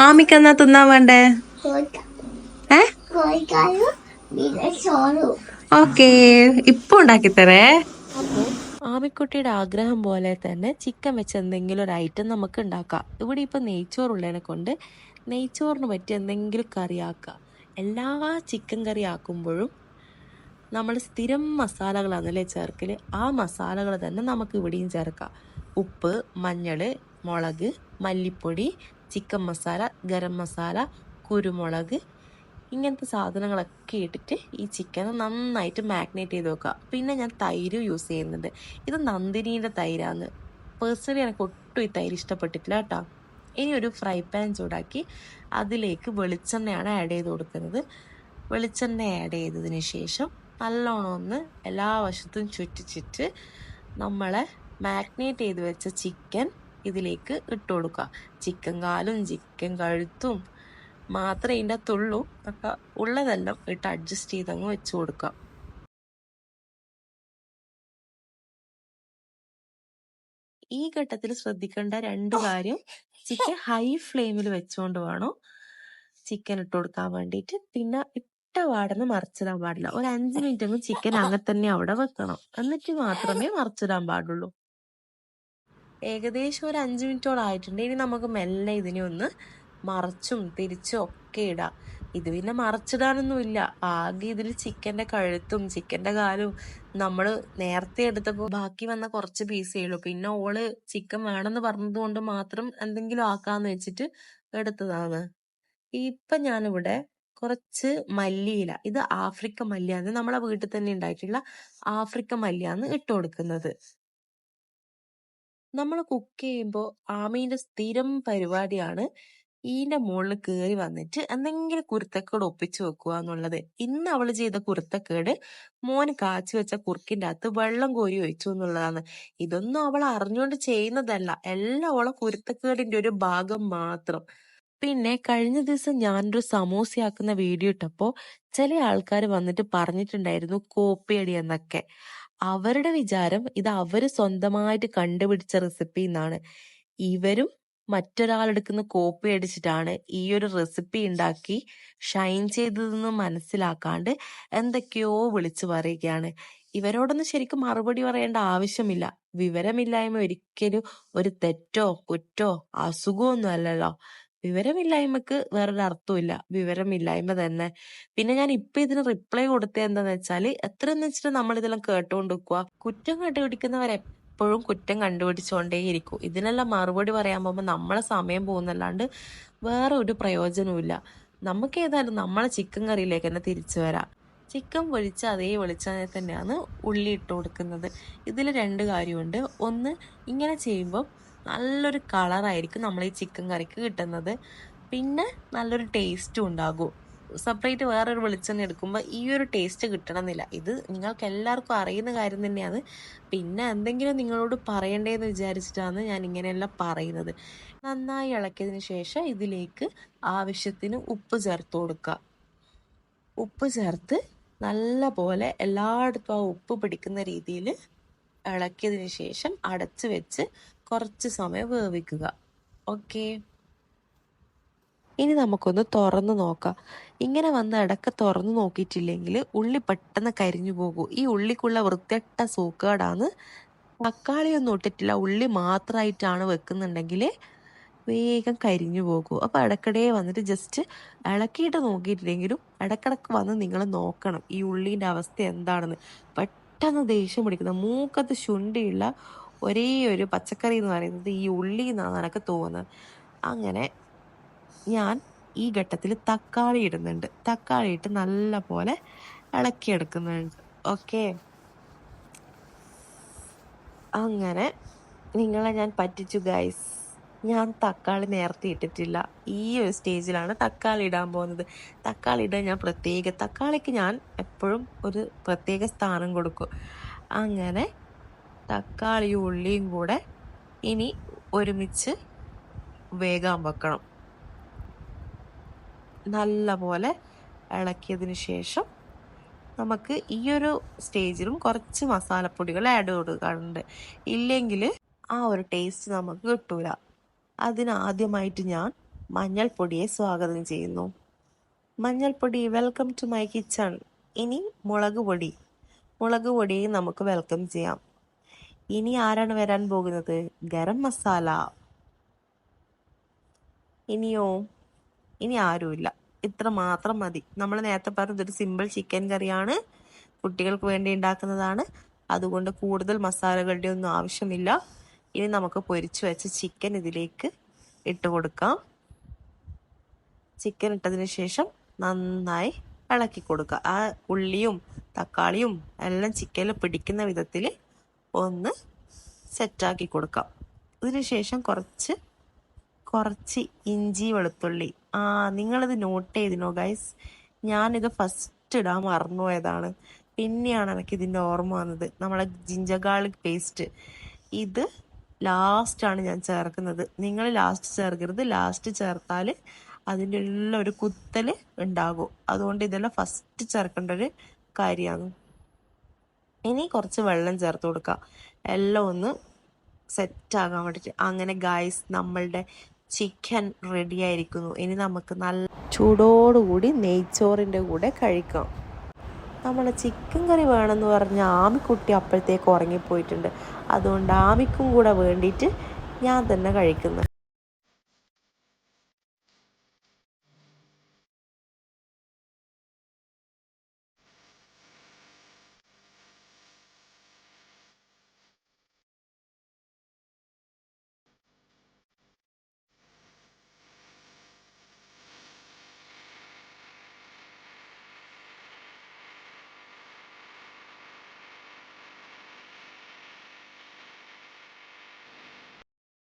ആമിക്ക് എന്നാ തിന്നാൻ വേണ്ടേ? ഓക്കേ, ഇപ്പൊ ഉണ്ടാക്കിത്തരേ. അപ്പോൾ ആമിക്കുട്ടിയുടെ ആഗ്രഹം പോലെ തന്നെ ചിക്കൻ വെച്ച് എന്തെങ്കിലും ഒരു ഐറ്റം നമുക്ക് ഉണ്ടാക്കാം. ഇവിടെ ഇപ്പം നെയ്ച്ചോറുള്ളതിനെ കൊണ്ട് നെയ്ച്ചോറിന് പറ്റിയ എന്തെങ്കിലും കറി ആക്കാം. എല്ലാ ചിക്കൻ കറി ആക്കുമ്പോഴും നമ്മൾ സ്ഥിരം മസാലകളാണല്ലേ ചേർക്കൽ. ആ മസാലകൾ തന്നെ നമുക്ക് ഇവിടെയും ചേർക്കാം. ഉപ്പ്, മഞ്ഞൾ, മുളക്, മല്ലിപ്പൊടി, ചിക്കൻ മസാല, ഗരം മസാല, കുരുമുളക്, ഇങ്ങനത്തെ സാധനങ്ങളൊക്കെ ഇട്ടിട്ട് ഈ ചിക്കൻ നന്നായിട്ട് മാഗ്നേറ്റ് ചെയ്ത് വെക്കുക. പിന്നെ ഞാൻ തൈര് യൂസ് ചെയ്യുന്നുണ്ട്. ഇത് നന്ദിനീൻ്റെ തൈരാണ്. പേഴ്സണലി എനിക്ക് ഒട്ടും ഈ തൈര് ഇഷ്ടപ്പെട്ടിട്ടില്ല കേട്ടോ. ഇനി ഒരു ഫ്രൈ പാൻ ചൂടാക്കി അതിലേക്ക് വെളിച്ചെണ്ണയാണ് ആഡ് ചെയ്ത് കൊടുക്കുന്നത്. വെളിച്ചെണ്ണ ആഡ് ചെയ്തതിന് ശേഷം നല്ലോണം ഒന്ന് എല്ലാ വശത്തും ചുറ്റിച്ചിട്ട് നമ്മളെ മാഗ്നേറ്റ് ചെയ്ത് വെച്ച ചിക്കൻ ഇതിലേക്ക് ഇട്ട് കൊടുക്കുക. ചിക്കൻ കാലും ചിക്കൻ കഴുത്തും മാത്രമേ ഇതിൻ്റെ അകത്തുള്ളൂ. അപ്പം ഉള്ളതെല്ലാം ഇട്ട് അഡ്ജസ്റ്റ് ചെയ്തങ്ങ് വെച്ച് കൊടുക്കാം. ഈ ഘട്ടത്തിൽ ശ്രദ്ധിക്കേണ്ട രണ്ട് കാര്യം: ചിക്കൻ ഹൈ ഫ്ലെയിമിൽ വെച്ചുകൊണ്ട് വേണം ചിക്കൻ ഇട്ട് കൊടുക്കാൻ വേണ്ടിയിട്ട്. പിന്നെ ഇട്ട പാടന്ന് മറിച്ചിടാൻ പാടില്ല. ഒരു 5 മിനിറ്റ് ചിക്കൻ അങ്ങനെ തന്നെ അവിടെ വെക്കണം. എന്നിട്ട് മാത്രമേ മറിച്ചിടാൻ പാടുള്ളൂ. ഏകദേശം ഒരു 5 മിനിറ്റോളം ആയിട്ടുണ്ട്. ഇനി നമുക്ക് മെല്ലെ ഇതിനെ ഒന്ന് മറച്ചും തിരിച്ചും ഒക്കെ ഇടാം. ഇത് പിന്നെ മറച്ചിടാനൊന്നുമില്ല. ആകെ ഇതിൽ ചിക്കൻ്റെ കഴുത്തും ചിക്കൻ്റെ കാലും നമ്മൾ നേരത്തെ എടുത്തപ്പോൾ ബാക്കി വന്ന കുറച്ച് പീസേ ഉള്ളൂ. പിന്നെ ഓള് ചിക്കൻ വേണമെന്ന് പറഞ്ഞത് കൊണ്ട് മാത്രം എന്തെങ്കിലും ആക്കാന്ന് വെച്ചിട്ട് എടുത്തതാണ്. ഇപ്പം ഞാനിവിടെ കുറച്ച് മല്ലിയില, ഇത് ആഫ്രിക്കൻ മല്ലിയാണ്, നമ്മളെ വീട്ടിൽ തന്നെ ഉണ്ടായിട്ടുള്ള ആഫ്രിക്കൻ മല്ലിയാണ് ഇട്ട് കൊടുക്കുന്നത്. നമ്മൾ കുക്ക് ചെയ്യുമ്പോൾ ആമീൻ്റെ സ്ഥിരം പരിപാടിയാണ് ഈൻ്റെ മുകളിൽ കയറി വന്നിട്ട് എന്തെങ്കിലും കുരുത്തക്കേട് ഒപ്പിച്ചു വെക്കുക എന്നുള്ളത്. ഇന്ന് അവൾ ചെയ്ത കുരുത്തക്കേട് മോന് കാച്ചി വെച്ച കുറുക്കിൻ്റെ അകത്ത് വെള്ളം കോരി ഒഴിച്ചു എന്നുള്ളതാണ്. ഇതൊന്നും അവൾ അറിഞ്ഞുകൊണ്ട് ചെയ്യുന്നതല്ല, എല്ലാം അവളെ കുരുത്തക്കേടിന്റെ ഒരു ഭാഗം മാത്രം. പിന്നെ കഴിഞ്ഞ ദിവസം ഞാനൊരു സമൂസയാക്കുന്ന വീഡിയോ ഇട്ടപ്പോൾ ചില ആൾക്കാർ വന്നിട്ട് പറഞ്ഞിട്ടുണ്ടായിരുന്നു കോപ്പിയടി എന്നൊക്കെ. അവരുടെ വിചാരം ഇത് അവര് സ്വന്തമായിട്ട് കണ്ടുപിടിച്ച റെസിപ്പി എന്നാണ്. ഇവരും മറ്റൊരാളെടുക്കുന്ന കോപ്പി അടിച്ചിട്ടാണ് ഈ ഒരു റെസിപ്പി ഉണ്ടാക്കി ഷൈൻ ചെയ്തതെന്ന് മനസ്സിലാക്കാണ്ട് എന്തൊക്കെയോ വിളിച്ചു പറയുകയാണ്. ഇവരോടൊന്നും ശരിക്കും മറുപടി പറയേണ്ട ആവശ്യമില്ല. വിവരമില്ലായ്മ ഒരിക്കലും ഒരു തെറ്റോ കുറ്റോ അസുഖമോ ഒന്നും അല്ലല്ലോ. വിവരമില്ലായ്മക്ക് വേറൊരു അർത്ഥമില്ല, വിവരമില്ലായ്മ തന്നെ. പിന്നെ ഞാൻ ഇപ്പൊ ഇതിന് റിപ്ലൈ കൊടുത്തത് എന്താന്ന് വെച്ചാല്, എത്രയെന്ന് വെച്ചിട്ട് നമ്മൾ ഇതെല്ലാം കേട്ടോണ്ട് വെക്കുക. കുറ്റം കണ്ടുപിടിക്കുന്നവരെപ്പോഴും കുറ്റം കണ്ടുപിടിച്ചുകൊണ്ടേയിരിക്കും. ഇതിനെല്ലാം മറുപടി പറയാൻ പോകുമ്പോൾ നമ്മളെ സമയം പോകുന്നല്ലാണ്ട് വേറെ ഒരു പ്രയോജനവും. നമുക്ക് ഏതായാലും നമ്മളെ ചിക്കൻ കറിയിലേക്ക് തന്നെ തിരിച്ചു വരാം. ചിക്കൻ പൊരിച്ച അതേ വെളിച്ചെണ്ണയിൽ തന്നെയാണ് ഉള്ളി ഇട്ട് കൊടുക്കുന്നത്. ഇതിൽ 2 കാര്യമുണ്ട്. ഒന്ന്, ഇങ്ങനെ ചെയ്യുമ്പോൾ നല്ലൊരു കളറായിരിക്കും നമ്മൾ ഈ ചിക്കൻ കറിക്ക് കിട്ടുന്നത്. പിന്നെ നല്ലൊരു ടേസ്റ്റും ഉണ്ടാകും. സെപ്പറേറ്റ് വേറൊരു വെളിച്ചെണ്ണ എടുക്കുമ്പോൾ ഈ ഒരു ടേസ്റ്റ് കിട്ടണമെന്നില്ല. ഇത് നിങ്ങൾക്ക് എല്ലാവർക്കും അറിയുന്ന കാര്യം തന്നെയാണ്. പിന്നെ എന്തെങ്കിലും നിങ്ങളോട് പറയണ്ടേന്ന് വിചാരിച്ചിട്ടാണ് ഞാൻ ഇങ്ങനെയെല്ലാം പറയുന്നത്. നന്നായി ഇളക്കിയതിന് ശേഷം ഇതിലേക്ക് ആവശ്യത്തിന് ഉപ്പ് ചേർത്ത് കൊടുക്കുക. ഉപ്പ് ചേർത്ത് നല്ല പോലെ എല്ലായിടത്തും ആ ഉപ്പ് പിടിക്കുന്ന രീതിയിൽ ഇളക്കിയതിന് ശേഷം അടച്ച് വെച്ച് കുറച്ച് സമയം വേവിക്കുക. ഓക്കെ, ഇനി നമുക്കൊന്ന് തുറന്ന് നോക്കാം. ഇങ്ങനെ വന്ന് ഇടയ്ക്ക് തുറന്ന് നോക്കിയിട്ടില്ലെങ്കിൽ ഉള്ളി പെട്ടെന്ന് കരിഞ്ഞു പോകും. ഈ ഉള്ളിക്കുള്ള വൃത്തിയട്ട സൂക്കേടാണ്. തക്കാളിയൊന്നും ഇട്ടിട്ടില്ല, ഉള്ളി മാത്രമായിട്ടാണ് വെക്കുന്നുണ്ടെങ്കിൽ വേഗം കരിഞ്ഞു പോകും. അപ്പോൾ ഇടയ്ക്കിടെ വന്നിട്ട് ജസ്റ്റ് ഇളക്കിയിട്ട് നോക്കിയിട്ടില്ലെങ്കിലും ഇടയ്ക്കിടയ്ക്ക് വന്ന് നിങ്ങൾ നോക്കണം ഈ ഉള്ളീൻ്റെ അവസ്ഥ എന്താണെന്ന്. പെട്ടെന്ന് ദേഷ്യം പിടിക്കുന്ന മൂക്കത്ത് ശുണ്ടിയുള്ള ഒരേ ഒരു പച്ചക്കറി എന്ന് പറയുന്നത് ഈ ഉള്ളി എന്നാണ് എനിക്ക് തോന്നുന്നത്. അങ്ങനെ ഞാൻ ഈ ഘട്ടത്തിൽ തക്കാളി ഇടുന്നുണ്ട്. തക്കാളി ഇട്ട് നല്ല പോലെ ഇളക്കിയെടുക്കുന്നുണ്ട്. ഓക്കെ, അങ്ങനെ നിങ്ങളെ ഞാൻ പറ്റിച്ചു ഗൈസ്. ഞാൻ തക്കാളി നേരത്തെ ഇട്ടിട്ടില്ല. ഈ ഒരു സ്റ്റേജിലാണ് തക്കാളി ഇടാൻ പോകുന്നത്. തക്കാളി ഇടാൻ ഞാൻ തക്കാളിക്ക് ഞാൻ എപ്പോഴും ഒരു പ്രത്യേക സ്ഥാനം കൊടുക്കും. അങ്ങനെ തക്കാളിയും ഉള്ളിയും കൂടെ ഇനി ഒരുമിച്ച് വേഗം വെക്കണം. നല്ല പോലെ ഇളക്കിയതിന് ശേഷം നമുക്ക് ഈ ഒരു സ്റ്റേജിലും കുറച്ച് മസാലപ്പൊടികൾ ആഡ് കൊടുക്കാറുണ്ട്. ഇല്ലെങ്കിൽ ആ ഒരു ടേസ്റ്റ് നമുക്ക് കിട്ടൂല. അതിനാദ്യമായിട്ട് ഞാൻ മഞ്ഞൾപ്പൊടിയെ സ്വാഗതം ചെയ്യുന്നു. മഞ്ഞൾപ്പൊടി, വെൽക്കം ടു മൈ കിച്ചൺ. ഇനി മുളക് പൊടിയെ നമുക്ക് വെൽക്കം ചെയ്യാം. ഇനി ആരാണ് വരാൻ പോകുന്നത്? ഗരം മസാല. ഇനി ആരുമില്ല, ഇത്ര മാത്രം മതി. നമ്മൾ നേരത്തെ പറഞ്ഞത് ഒരു സിമ്പിൾ ചിക്കൻ കറിയാണ്, കുട്ടികൾക്ക് വേണ്ടി ഉണ്ടാക്കുന്നതാണ്. അതുകൊണ്ട് കൂടുതൽ മസാലകളുടെ ഒന്നും ആവശ്യമില്ല. ഇനി നമുക്ക് പൊരിച്ചു വെച്ച ചിക്കൻ ഇതിലേക്ക് ഇട്ട് കൊടുക്കാം. ചിക്കൻ ഇട്ടതിന് ശേഷം നന്നായി ഇളക്കി കൊടുക്കുക. ആ ഉള്ളിയും തക്കാളിയും എല്ലാം ചിക്കനിൽ പിടിക്കുന്ന വിധത്തിൽ ഒന്ന് സെറ്റാക്കി കൊടുക്കാം. ഇതിനുശേഷം കുറച്ച് ഇഞ്ചി വെളുത്തുള്ളി. നിങ്ങളിത് നോട്ട് ചെയ്തിനോ ഗൈസ്? ഞാനിത് ഫസ്റ്റ് ഇടാൻ മറന്നുപോയതാണ്. പിന്നെയാണ് എനിക്ക് ഇതിൻ്റെ ഓർമ്മ വന്നത്. നമ്മളെ ജിഞ്ചർ ഗാർലിക് പേസ്റ്റ് ഇത് ലാസ്റ്റാണ് ഞാൻ ചേർക്കുന്നത്. നിങ്ങൾ ലാസ്റ്റ് ചേർക്കരുത്. ലാസ്റ്റ് ചേർത്താൽ അതിൻ്റെ എല്ലാം ഒരു കുത്തൽ ഉണ്ടാകും. അതുകൊണ്ട് ഇതെല്ലാം ഫസ്റ്റ് ചേർക്കേണ്ട ഒരു കാര്യമാണ്. ഇനി കുറച്ച് വെള്ളം ചേർത്ത് കൊടുക്കുക, എല്ലാം ഒന്ന് സെറ്റാകാൻ വേണ്ടിയിട്ട്. അങ്ങനെ ഗായ്സ്, നമ്മളുടെ ചിക്കൻ റെഡി ആയിരിക്കുന്നു. ഇനി നമുക്ക് നല്ല ചൂടോടുകൂടി നെയ്ച്ചോറിൻ്റെ കൂടെ കഴിക്കാം. നമ്മളെ ചിക്കൻ കറി വേണമെന്ന് പറഞ്ഞ ആമിക്കുട്ടി അപ്പോഴത്തേക്ക് ഉറങ്ങിപ്പോയിട്ടുണ്ട്. അതുകൊണ്ട് ആമിക്കും കൂടെ വേണ്ടിയിട്ട് ഞാൻ തന്നെ കഴിക്കുന്നു.